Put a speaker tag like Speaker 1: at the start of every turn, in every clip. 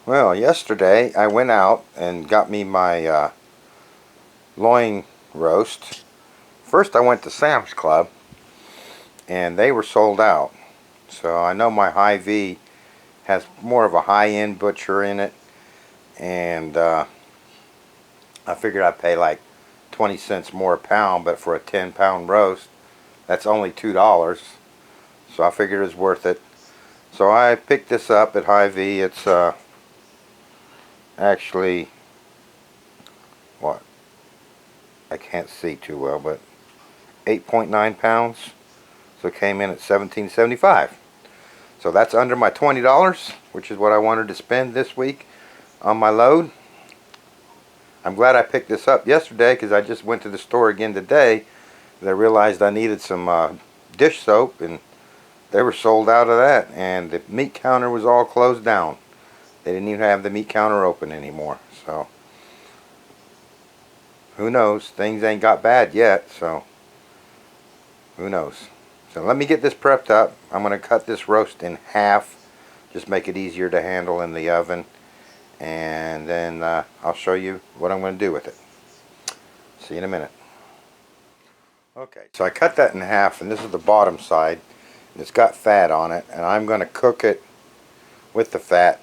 Speaker 1: Well, yesterday I went out and got me my loin roast. First I went to Sam's Club and they were sold out. So I know my Hy-Vee has more of a high-end butcher in it, and I figured I'd pay like 20 cents more a pound, but for a 10-pound roast that's only $2, so I figured it was worth it. So I picked this up at Hy-Vee. It's actually, what, I can't see too well, but 8.9 pounds. So it came in at $17.75. So that's under my $20, which is what I wanted to spend this week on my load. I'm glad I picked this up yesterday because I just went to the store again today and I realized I needed some dish soap, and they were sold out of that, and the meat counter was all closed down. They didn't even have the meat counter open anymore. So who knows, things ain't got bad yet, so who knows. So let me get this prepped up. I'm going to cut this roast in half, just make it easier to handle in the oven, and then I'll show you what I'm going to do with it. See you in a minute. Okay, so I cut that in half, and this is the bottom side. It's got fat on it, and I'm going to cook it with the fat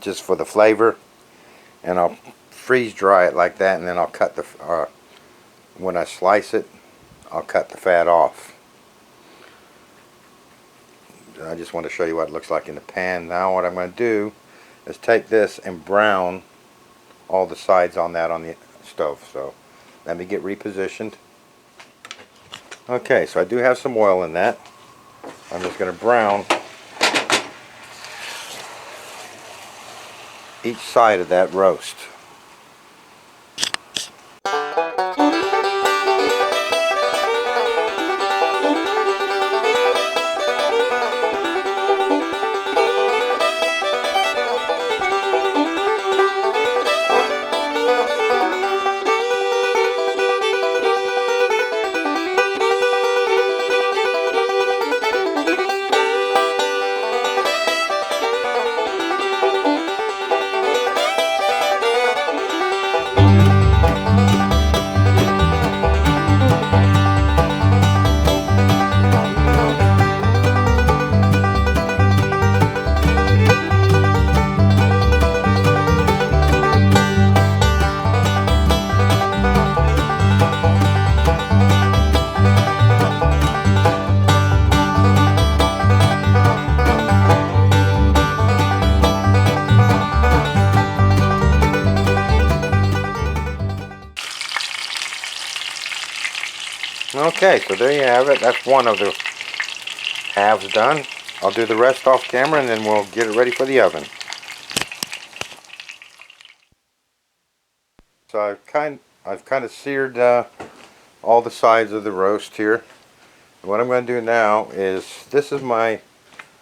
Speaker 1: just for the flavor, and I'll freeze dry it like that, and then I'll cut the when I slice it, I'll cut the fat off. I just want to show you what it looks like in the pan. Now what I'm going to do is take this and brown all the sides on that on the stove. So let me get repositioned. Okay, so I do have some oil in that. I'm just going to brown each side of that roast. Okay, so there you have it. That's one of the halves done. I'll do the rest off camera and then we'll get it ready for the oven. So I've kind of seared all the sides of the roast here. What I'm going to do now is, this is my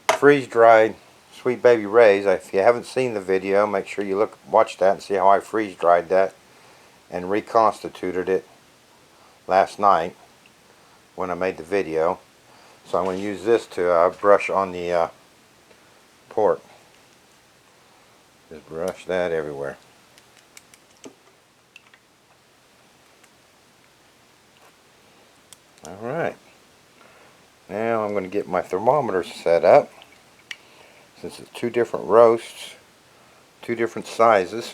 Speaker 1: freeze-dried Sweet Baby Ray's. If you haven't seen the video, make sure you watch that and see how I freeze-dried that and reconstituted it last night when I made the video. So I'm going to use this to brush on the pork. Just brush that everywhere. Alright, now I'm going to get my thermometer set up, since it's two different roasts, two different sizes,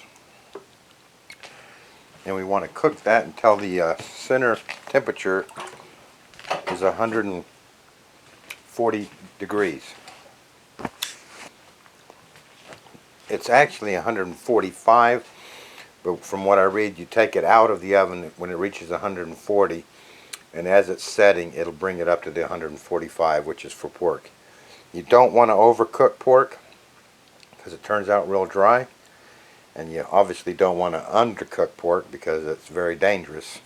Speaker 1: and we want to cook that until the center temperature is 140 degrees. It's actually 145, but from what I read, you take it out of the oven when it reaches 140, and as it's setting, it'll bring it up to the 145, which is for pork. You don't want to overcook pork because it turns out real dry, and you obviously don't want to undercook pork because it's very dangerous,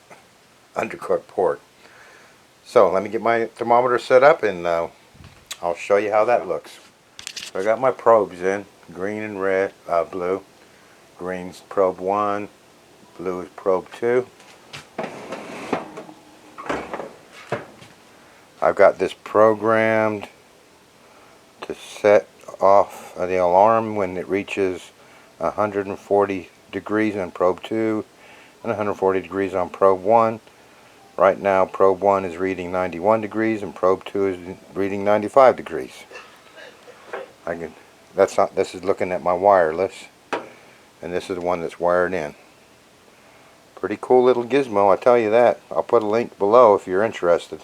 Speaker 1: undercooked pork. So let me get my thermometer set up and I'll show you how that looks. So I got my probes in, green and red, blue. Green's probe 1, blue is probe 2. I've got this programmed to set off the alarm when it reaches 140 degrees on probe 2 and 140 degrees on probe 1. Right now probe 1 is reading 91 degrees and probe 2 is reading 95 degrees. This is looking at my wireless, and this is the one that's wired in. Pretty cool little gizmo, I tell you that. I'll put a link below if you're interested.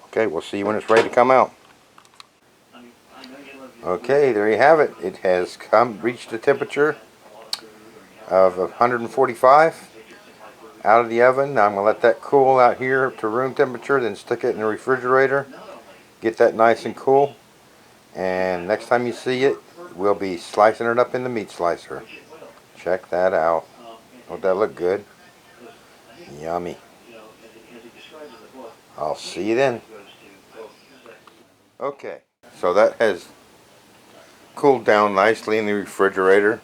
Speaker 1: Okay, we'll see you when it's ready to come out. Okay, there you have it. It has reached the temperature of 145 out of the oven. Now I'm going to let that cool out here to room temperature, then stick it in the refrigerator, get that nice and cool, and next time you see it, we'll be slicing it up in the meat slicer. Check that out. Don't that look good? Yummy. I'll see you then. Okay, so that has cooled down nicely in the refrigerator.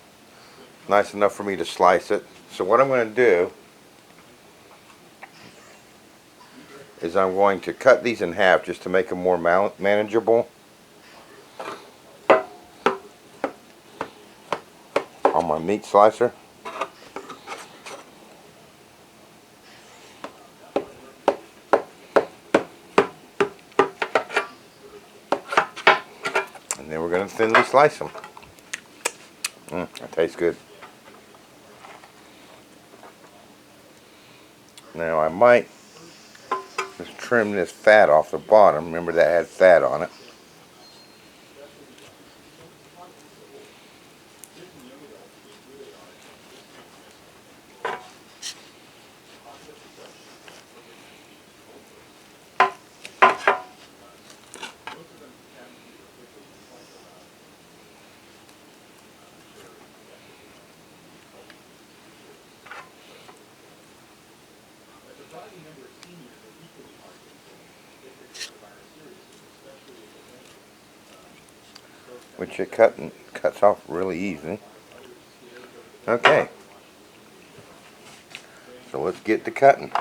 Speaker 1: Nice enough for me to slice it. So what I'm going to do is I'm going to cut these in half just to make them more manageable on my meat slicer. And then we're going to thinly slice them. That tastes good. Now I might just trim this fat off the bottom. Remember that had fat on it. Which it cuts off really easy. Okay, so let's get to cutting.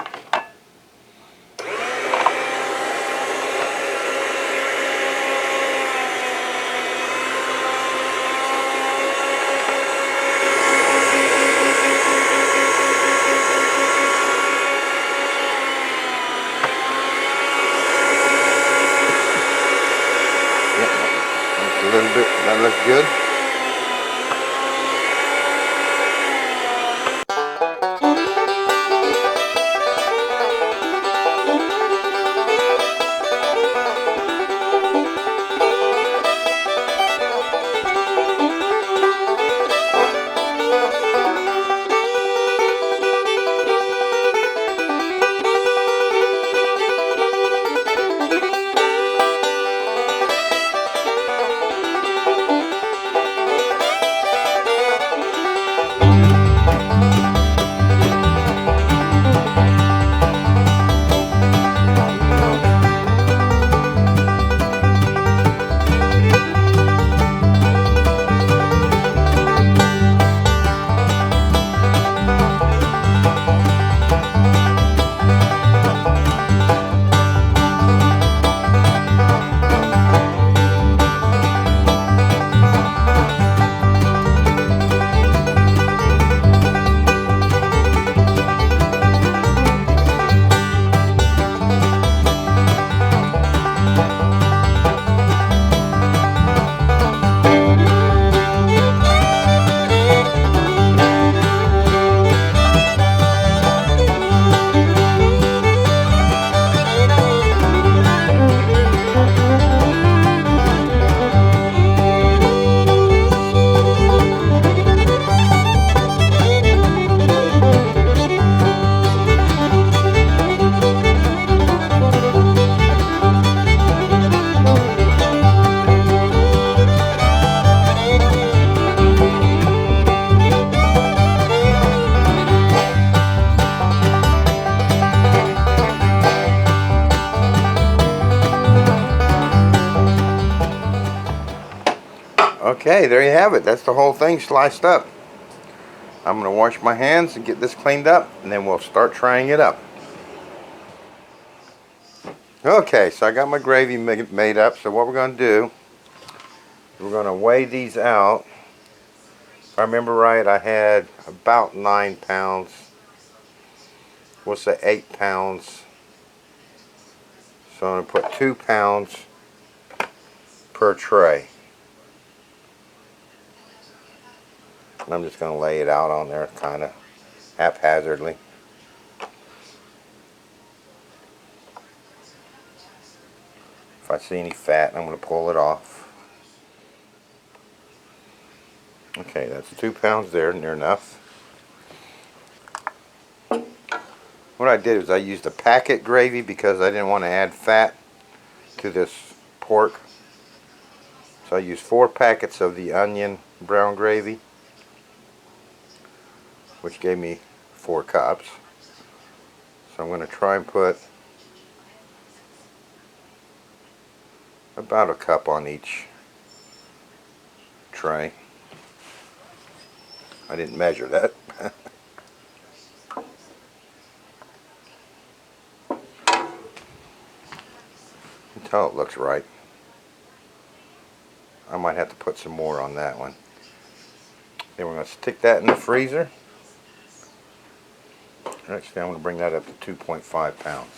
Speaker 1: A little bit, that looks good. Okay, there you have it. That's the whole thing sliced up. I'm going to wash my hands and get this cleaned up, and then we'll start trying it up. Okay, so I got my gravy made up. So what we're going to do We're going to weigh these out. If I remember right, I had about 9 pounds. We'll say 8 pounds. So I'm going to put 2 pounds per tray. And I'm just going to lay it out on there kind of haphazardly. If I see any fat, I'm going to pull it off. Okay, that's 2 pounds there, near enough. What I did is I used a packet gravy because I didn't want to add fat to this pork. So I used 4 packets of the onion brown gravy, which gave me 4 cups. So I'm going to try and put about a cup on each tray. I didn't measure that. Until it looks right. I might have to put some more on that one. Then we're going to stick that in the freezer. Actually, I'm going to bring that up to 2.5 pounds.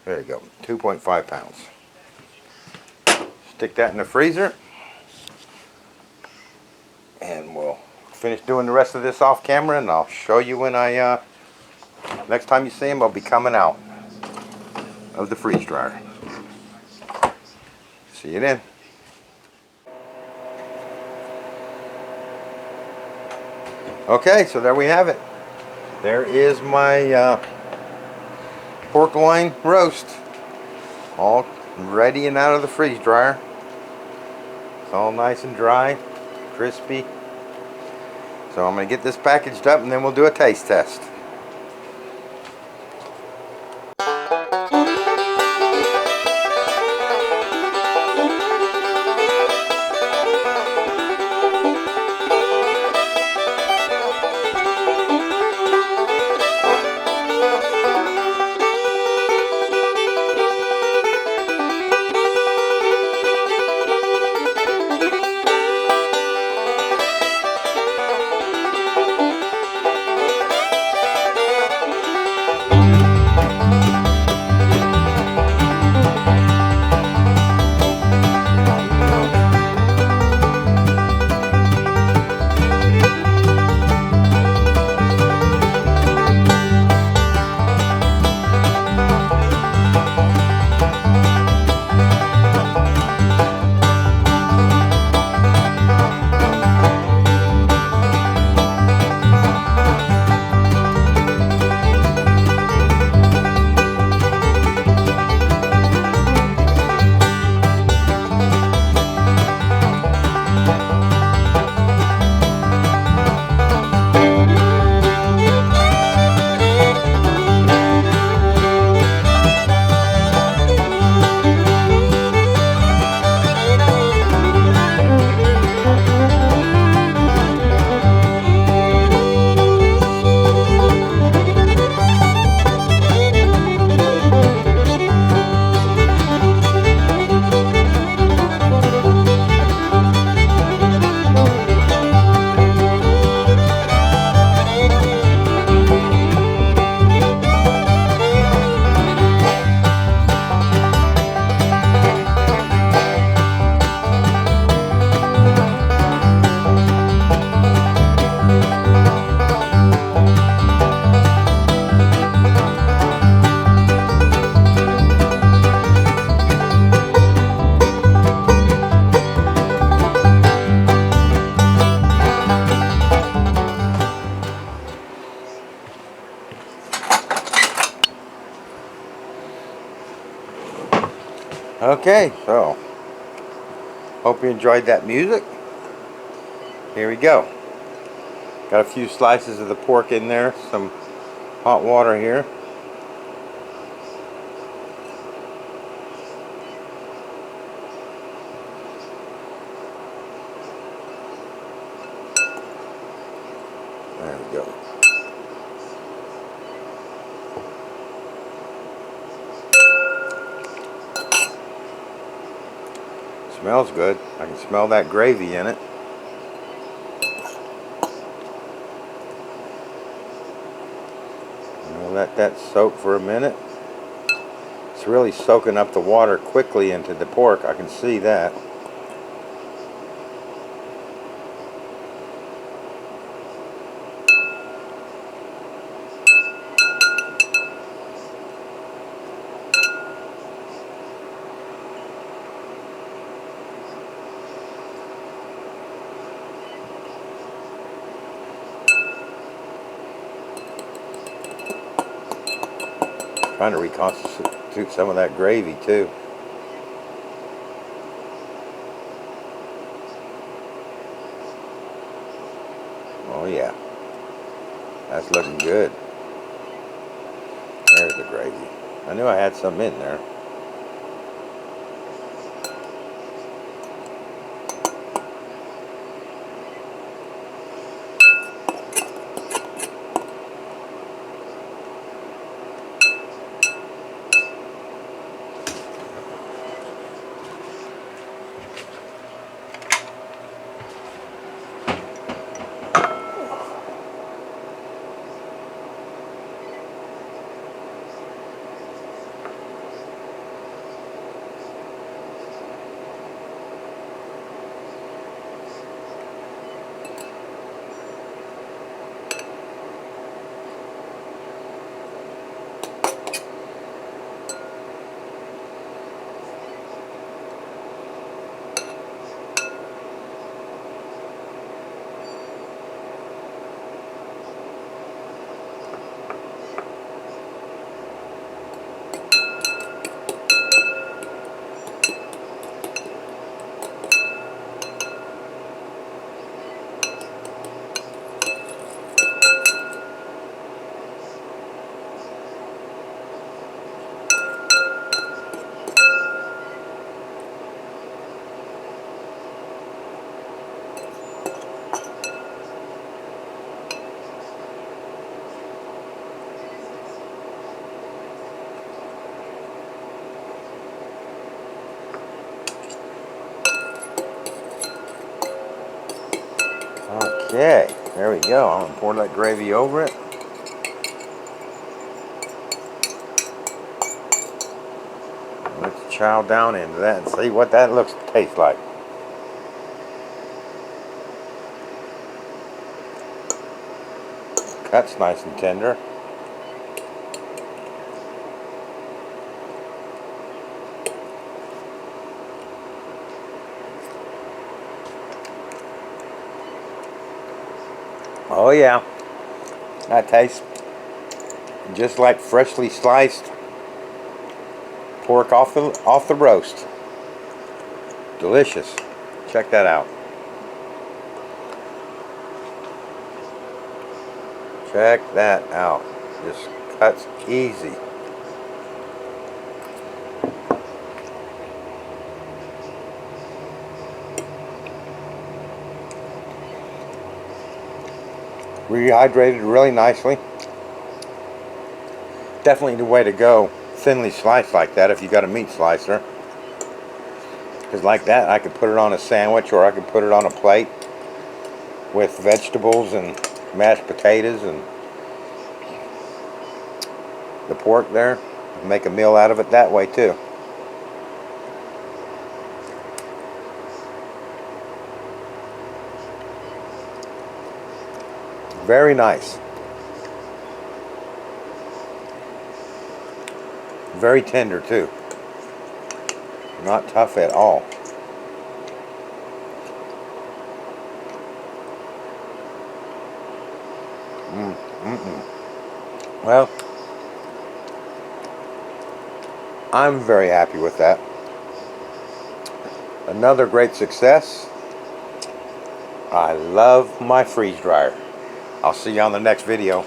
Speaker 1: There you go, 2.5 pounds. Stick that in the freezer. And we'll finish doing the rest of this off camera, and I'll show you when next time you see them, I'll be coming out of the freeze dryer. See you then. Okay, so there we have it. There is my pork loin roast, all ready and out of the freeze dryer. It's all nice and dry, crispy. So I'm going to get this packaged up and then we'll do a taste test. Okay, so hope you enjoyed that music. Here we go. Got a few slices of the pork in there, some hot water here. There we go. Smells good. I can smell that gravy in it. I'll let that soak for a minute. It's really soaking up the water quickly into the pork. I can see that. Trying to reconstitute some of that gravy too. Oh yeah, that's looking good. There's the gravy. I knew I had some in there. Okay, there we go. I'm gonna pour that gravy over it. Let's chow down into that and see what that tastes like. Cuts nice and tender. Oh yeah, that tastes just like freshly sliced pork off the roast. Delicious. Check that out. Check that out. Just cuts easy. Rehydrated really nicely. Definitely the way to go. Thinly sliced like that if you got a meat slicer. Because like that I could put it on a sandwich, or I could put it on a plate with vegetables and mashed potatoes and the pork there. Make a meal out of it that way too. Very nice. Very tender too. Not tough at all. Well, I'm very happy with that. Another great success. I love my freeze dryer. I'll see you on the next video.